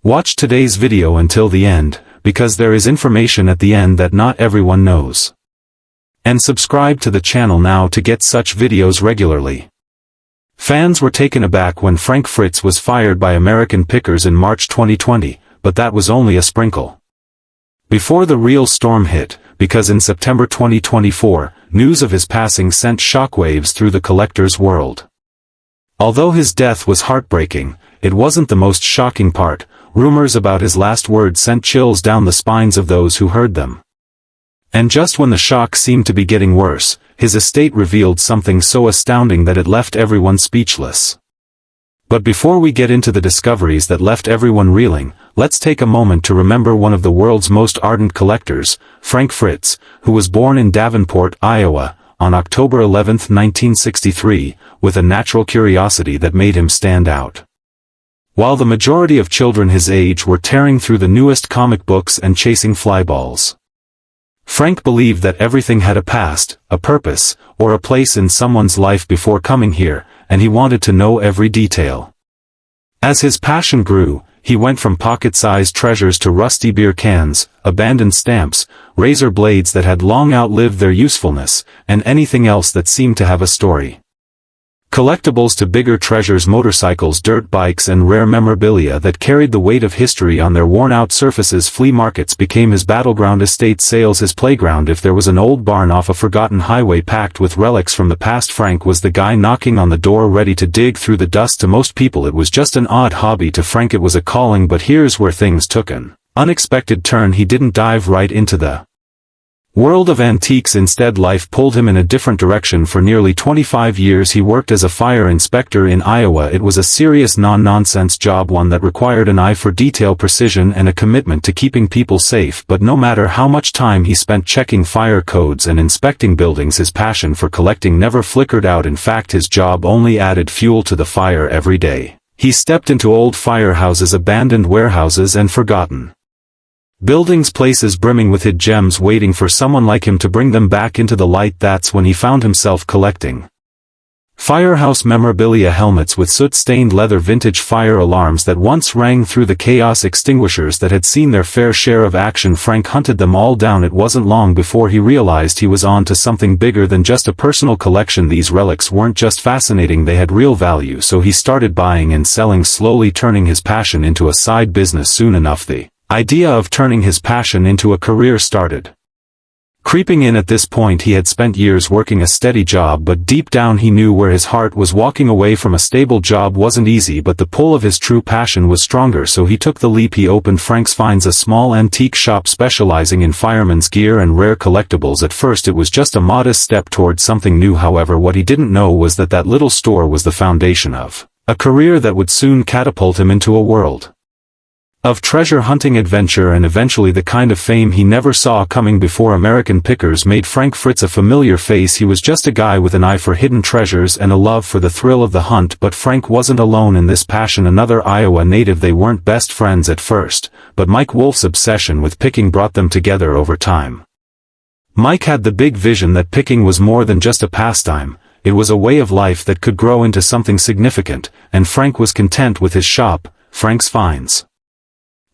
Watch today's video until the end, because there is information at the end that not everyone knows. And subscribe to the channel now to get such videos regularly. Fans were taken aback when Frank Fritz was fired by American Pickers in March 2020, but that was only a sprinkle. Before the real storm hit, because in September 2024, news of his passing sent shockwaves through the collector's world. Although his death was heartbreaking, it wasn't the most shocking part. Rumors about his last words sent chills down the spines of those who heard them. And just when the shock seemed to be getting worse, his estate revealed something so astounding that it left everyone speechless. But before we get into the discoveries that left everyone reeling, let's take a moment to remember one of the world's most ardent collectors, Frank Fritz, who was born in Davenport, Iowa, on October 11, 1963, with a natural curiosity that made him stand out. While the majority of children his age were tearing through the newest comic books and chasing flyballs, Frank believed that everything had a past, a purpose, or a place in someone's life before coming here, and he wanted to know every detail. As his passion grew, he went from pocket-sized treasures to rusty beer cans, abandoned stamps, razor blades that had long outlived their usefulness, and anything else that seemed to have a story. Collectibles to bigger treasures, motorcycles, dirt bikes, and rare memorabilia that carried the weight of history on their worn-out surfaces. Flea markets became his battleground, estate sales his playground. If there was an old barn off a forgotten highway packed with relics from the past, Frank was the guy knocking on the door ready to dig through the dust. To most people it was just an odd hobby. To Frank it was a calling. But here's where things took an unexpected turn. He didn't dive right into the world of antiques. Instead, life pulled him in a different direction. For nearly 25 years he worked as a fire inspector in Iowa. It was a serious non-nonsense job, one that required an eye for detail, precision, and a commitment to keeping people safe. But no matter how much time he spent checking fire codes and inspecting buildings, his passion for collecting never flickered out. In fact, his job only added fuel to the fire every day. He stepped into old firehouses, abandoned warehouses, and forgotten buildings, places brimming with hid gems waiting for someone like him to bring them back into the light. That's when he found himself collecting firehouse memorabilia, helmets with soot-stained leather, vintage fire alarms that once rang through the chaos, extinguishers that had seen their fair share of action. Frank hunted them all down. It wasn't long before he realized he was on to something bigger than just a personal collection. These relics weren't just fascinating, they had real value. So he started buying and selling, slowly turning his passion into a side business. Soon enough, the idea of turning his passion into a career started creeping in. At this point he had spent years working a steady job, but deep down he knew where his heart was. Walking away from a stable job wasn't easy, but the pull of his true passion was stronger, so he took the leap. He opened Frank's Finds, a small antique shop specializing in fireman's gear and rare collectibles. At first it was just a modest step towards something new. However, what he didn't know was that that little store was the foundation of a career that would soon catapult him into a world of treasure hunting, adventure, and eventually the kind of fame he never saw coming. Before American Pickers made Frank Fritz a familiar face, he was just a guy with an eye for hidden treasures and a love for the thrill of the hunt. But Frank wasn't alone in this passion. Another Iowa native, they weren't best friends at first, but Mike Wolf's obsession with picking brought them together over time. Mike had the big vision that picking was more than just a pastime, it was a way of life that could grow into something significant, and Frank was content with his shop, Frank's Finds.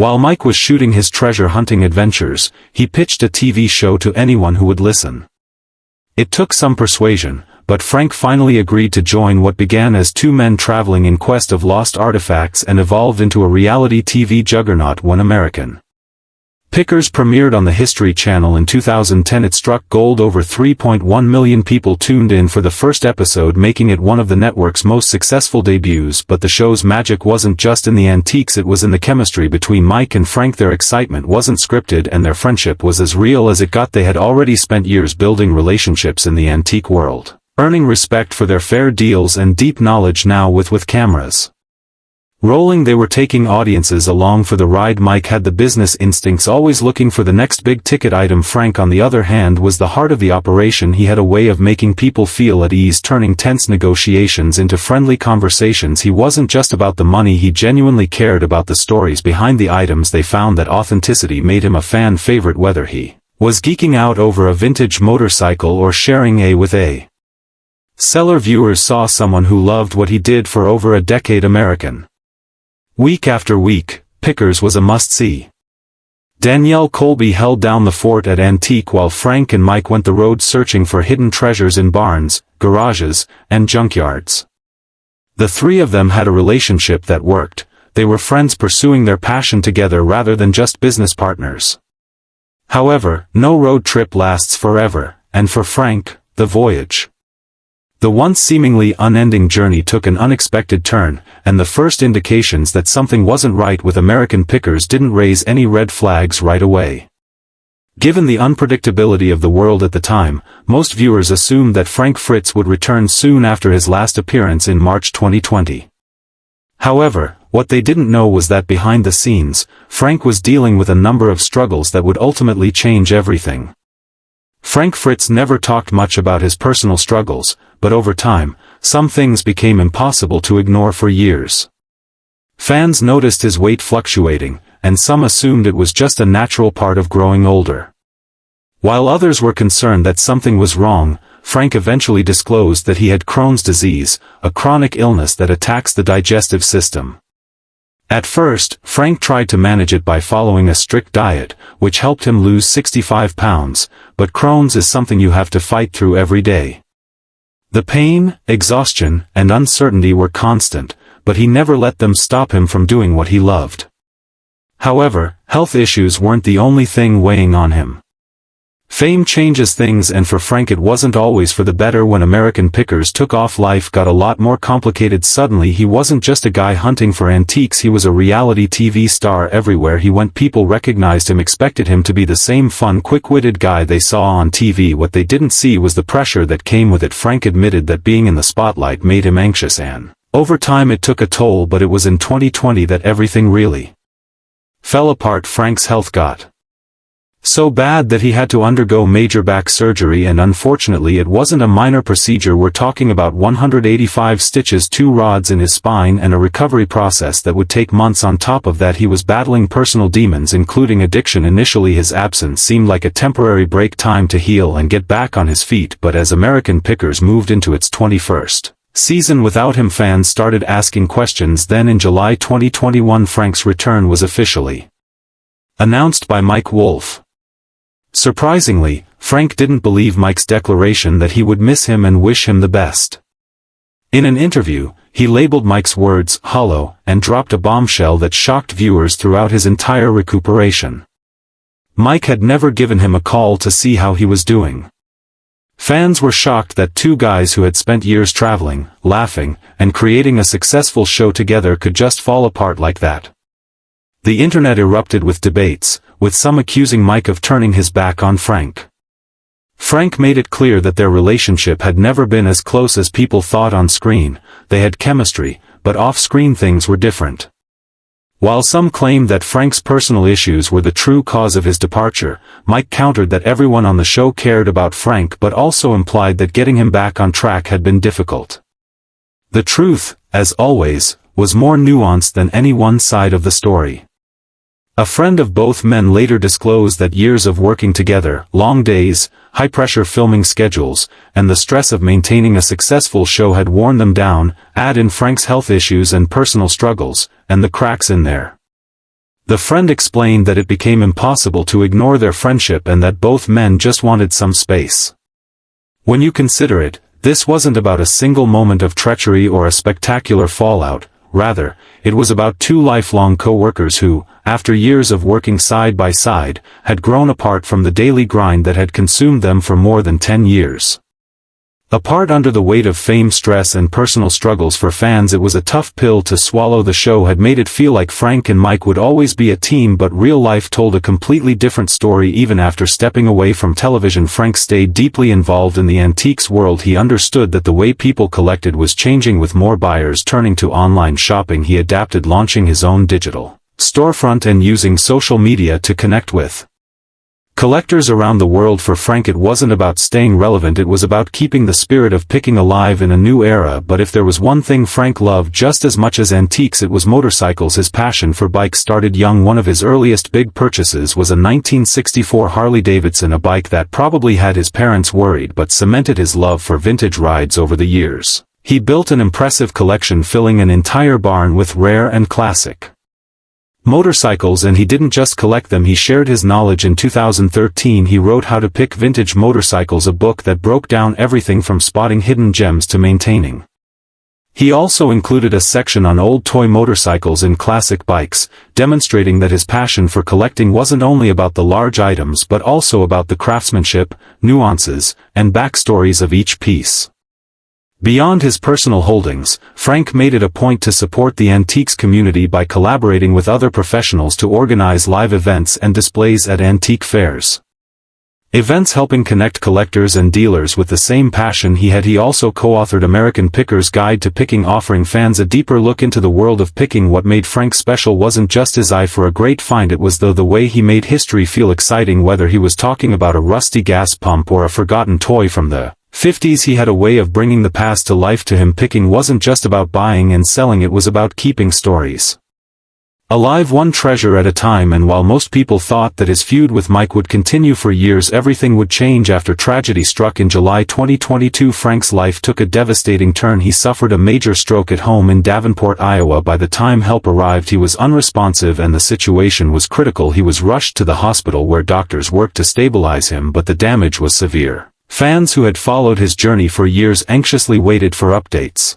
While Mike was shooting his treasure hunting adventures, he pitched a TV show to anyone who would listen. It took some persuasion, but Frank finally agreed to join what began as two men traveling in quest of lost artifacts and evolved into a reality TV juggernaut when American Pickers premiered on the History Channel in 2010. It struck gold. Over 3.1 million people tuned in for the first episode, making it one of the network's most successful debuts. But the show's magic wasn't just in the antiques, it was in the chemistry between Mike and Frank. Their excitement wasn't scripted and their friendship was as real as it got. They had already spent years building relationships in the antique world, earning respect for their fair deals and deep knowledge. Now with cameras rolling, they were taking audiences along for the ride. Mike had the business instincts, always looking for the next big ticket item. Frank, on the other hand, was the heart of the operation. He had a way of making people feel at ease, turning tense negotiations into friendly conversations. He wasn't just about the money, he genuinely cared about the stories behind the items. They found that authenticity made him a fan favorite, whether he was geeking out over a vintage motorcycle or sharing a with a seller. Viewers saw someone who loved what he did for over a decade. American Week after week, Pickers was a must-see. Danielle Colby held down the fort at Antique while Frank and Mike went the road searching for hidden treasures in barns, garages, and junkyards. The three of them had a relationship that worked. They were friends pursuing their passion together rather than just business partners. However, no road trip lasts forever, and for Frank, the voyage. The once seemingly unending journey took an unexpected turn, and the first indications that something wasn't right with American Pickers didn't raise any red flags right away. Given the unpredictability of the world at the time, most viewers assumed that Frank Fritz would return soon after his last appearance in March 2020. However, what they didn't know was that behind the scenes, Frank was dealing with a number of struggles that would ultimately change everything. Frank Fritz never talked much about his personal struggles, but over time, some things became impossible to ignore for years. Fans noticed his weight fluctuating, and some assumed it was just a natural part of growing older. While others were concerned that something was wrong, Frank eventually disclosed that he had Crohn's disease, a chronic illness that attacks the digestive system. At first, Frank tried to manage it by following a strict diet, which helped him lose 65 pounds, but Crohn's is something you have to fight through every day. The pain, exhaustion, and uncertainty were constant, but he never let them stop him from doing what he loved. However, health issues weren't the only thing weighing on him. Fame changes things, and for Frank it wasn't always for the better. When American Pickers took off, life got a lot more complicated. Suddenly he wasn't just a guy hunting for antiques, he was a reality TV star. Everywhere he went people recognized him, expected him to be the same fun, quick-witted guy they saw on TV. What they didn't see was the pressure that came with it. Frank admitted that being in the spotlight made him anxious, and over time it took a toll, but it was in 2020 that everything really fell apart. Frank's health got so bad that he had to undergo major back surgery, and unfortunately it wasn't a minor procedure. We're talking about 185 stitches, 2 rods in his spine, and a recovery process that would take months. On top of that, he was battling personal demons including addiction. Initially his absence seemed like a temporary break, time to heal and get back on his feet, but as American Pickers moved into its 21st season without him, fans started asking questions. Then in July 2021 Frank's return was officially announced by Mike Wolfe. Surprisingly, Frank didn't believe Mike's declaration that he would miss him and wish him the best. In an interview, he labeled Mike's words hollow and dropped a bombshell that shocked viewers throughout his entire recuperation. Mike had never given him a call to see how he was doing. Fans were shocked that two guys who had spent years traveling, laughing, and creating a successful show together could just fall apart like that. The internet erupted with debates, with some accusing Mike of turning his back on Frank. Frank made it clear that their relationship had never been as close as people thought. On screen, they had chemistry, but off-screen things were different. While some claimed that Frank's personal issues were the true cause of his departure, Mike countered that everyone on the show cared about Frank, but also implied that getting him back on track had been difficult. The truth, as always, was more nuanced than any one side of the story. A friend of both men later disclosed that years of working together, long days, high-pressure filming schedules, and the stress of maintaining a successful show had worn them down. Add in Frank's health issues and personal struggles, and the cracks in there. The friend explained that it became impossible to ignore their friendship and that both men just wanted some space. When you consider it, this wasn't about a single moment of treachery or a spectacular fallout. Rather, it was about two lifelong co-workers who, after years of working side by side, had grown apart from the daily grind that had consumed them for more than 10 years. Apart under the weight of fame, stress, and personal struggles. For fans it was a tough pill to swallow. The show had made it feel like Frank and Mike would always be a team, but real life told a completely different story. Even after stepping away from television, Frank stayed deeply involved in the antiques world. He understood that the way people collected was changing, with more buyers turning to online shopping. He adapted, launching his own digital storefront and using social media to connect with collectors around the world. For Frank it wasn't about staying relevant, it was about keeping the spirit of picking alive in a new era. But if there was one thing Frank loved just as much as antiques, it was motorcycles. His passion for bikes started young. One of his earliest big purchases was a 1964 Harley Davidson, a bike that probably had his parents worried but cemented his love for vintage rides over the years. He built an impressive collection, filling an entire barn with rare and classic motorcycles, and he didn't just collect them, he shared his knowledge. In 2013 he wrote How to Pick Vintage Motorcycles, a book that broke down everything from spotting hidden gems to maintaining. He also included a section on old toy motorcycles and classic bikes, demonstrating that his passion for collecting wasn't only about the large items but also about the craftsmanship, nuances, and backstories of each piece. Beyond his personal holdings, Frank made it a point to support the antiques community by collaborating with other professionals to organize live events and displays at antique fairs. Events helping connect collectors and dealers with the same passion he had. He also co-authored American Picker's Guide to Picking, offering fans a deeper look into the world of picking. What made Frank special wasn't just his eye for a great find, it was the way he made history feel exciting. Whether he was talking about a rusty gas pump or a forgotten toy from the 50s, he had a way of bringing the past to life. To him, picking wasn't just about buying and selling, it was about keeping stories alive, one treasure at a time. And while most people thought that his feud with Mike would continue for years, everything would change after tragedy struck. In July 2022, Frank's life took a devastating turn. He suffered a major stroke at home in Davenport, Iowa. By the time help arrived, he was unresponsive and the situation was critical. He was rushed to the hospital where doctors worked to stabilize him, but the damage was severe. Fans who had followed his journey for years anxiously waited for updates,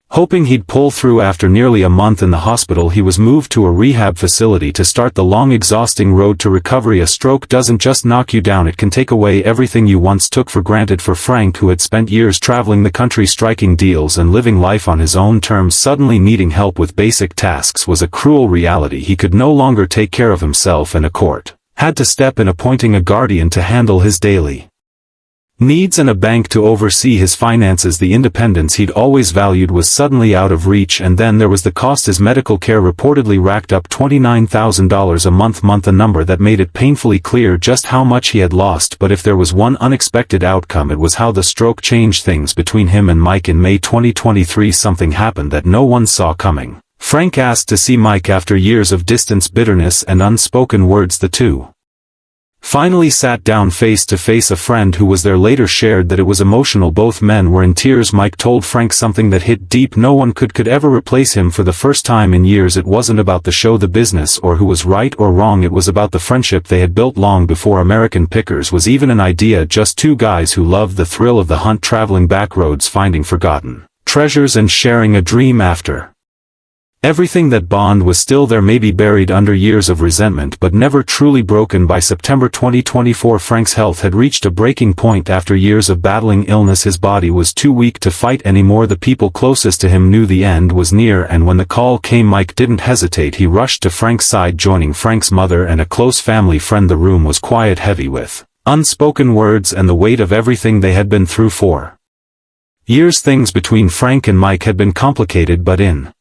hoping he'd pull through. After nearly a month in the hospital, he was moved to a rehab facility to start the long, exhausting road to recovery. A stroke doesn't just knock you down, it can take away everything you once took for granted. For Frank, who had spent years traveling the country, striking deals and living life on his own terms, suddenly needing help with basic tasks was a cruel reality. He could no longer take care of himself, and a court had to step in, appointing a guardian to handle his daily needs and a bank to oversee his finances. The independence he'd always valued was suddenly out of reach, and then there was the cost. His medical care reportedly racked up $29,000 a month, a number that made it painfully clear just how much he had lost. But if there was one unexpected outcome, it was how the stroke changed things between him and Mike. In May 2023, something happened that no one saw coming. Frank asked to see Mike after years of distance, bitterness, and unspoken words. The two finally sat down face to face. A friend who was there later shared that it was emotional. Both men were in tears. Mike told Frank something that hit deep: no one could ever replace him. For the first time in years, it wasn't about the show, the business, or who was right or wrong. It was about the friendship they had built long before American Pickers was even an idea. Just two guys who loved the thrill of the hunt, traveling back roads, finding forgotten treasures, and sharing a dream. After everything, that bond was still there, maybe buried under years of resentment, but never truly broken. By September 2024, Frank's health had reached a breaking point. After years of battling illness, his body was too weak to fight anymore. The people closest to him knew the end was near, and when the call came, Mike didn't hesitate. He rushed to Frank's side, joining Frank's mother and a close family friend. The room was quiet, heavy with unspoken words and the weight of everything they had been through for years. Things between Frank and Mike had been complicated, but in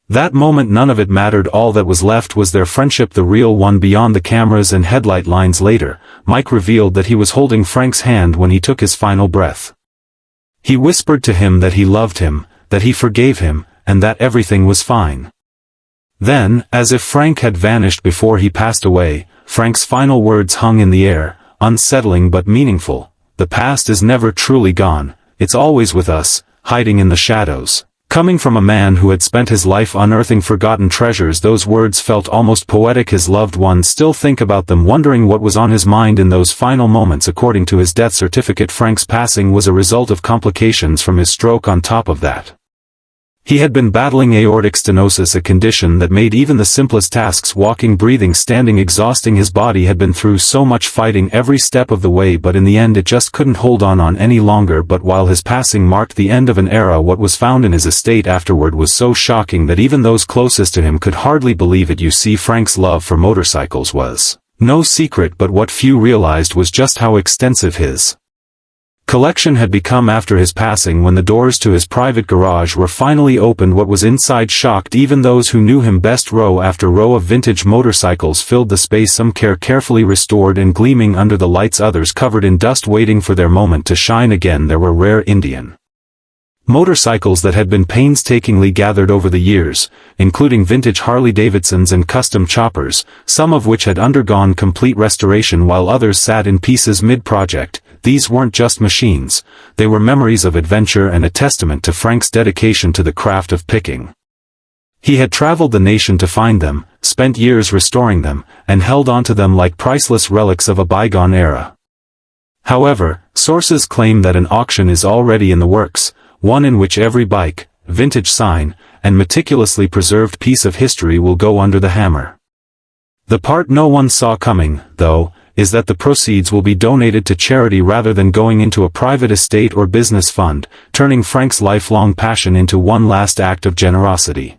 that moment none of it mattered. All that was left was their friendship, the real one, beyond the cameras and headlight lines. Later, Mike revealed that he was holding Frank's hand when he took his final breath. He whispered to him that he loved him, that he forgave him, and that everything was fine. Then, as if Frank had vanished before he passed away, Frank's final words hung in the air, unsettling but meaningful: the past is never truly gone, it's always with us, hiding in the shadows. Coming from a man who had spent his life unearthing forgotten treasures, those words felt almost poetic. His loved ones still think about them, wondering what was on his mind in those final moments. According to his death certificate, Frank's passing was a result of complications from his stroke. On top of that, he had been battling aortic stenosis, a condition that made even the simplest tasks, walking, breathing, standing, exhausting. His body had been through so much, fighting every step of the way, but in the end it just couldn't hold on any longer. But while his passing marked the end of an era, what was found in his estate afterward was so shocking that even those closest to him could hardly believe it. You see, Frank's love for motorcycles was no secret, but what few realized was just how extensive his collection had become. After his passing, when the doors to his private garage were finally opened, what was inside shocked even those who knew him best. Row after row of vintage motorcycles filled the space, some carefully restored and gleaming under the lights, others covered in dust, waiting for their moment to shine again. There were rare Indian motorcycles that had been painstakingly gathered over the years, including vintage Harley-Davidsons and custom choppers, some of which had undergone complete restoration while others sat in pieces mid-project. These weren't just machines, they were memories of adventure and a testament to Frank's dedication to the craft of picking. He had traveled the nation to find them, spent years restoring them, and held onto them like priceless relics of a bygone era. However, sources claim that an auction is already in the works, one in which every bike, vintage sign, and meticulously preserved piece of history will go under the hammer. The part no one saw coming, though, is that the proceeds will be donated to charity rather than going into a private estate or business fund, turning Frank's lifelong passion into one last act of generosity.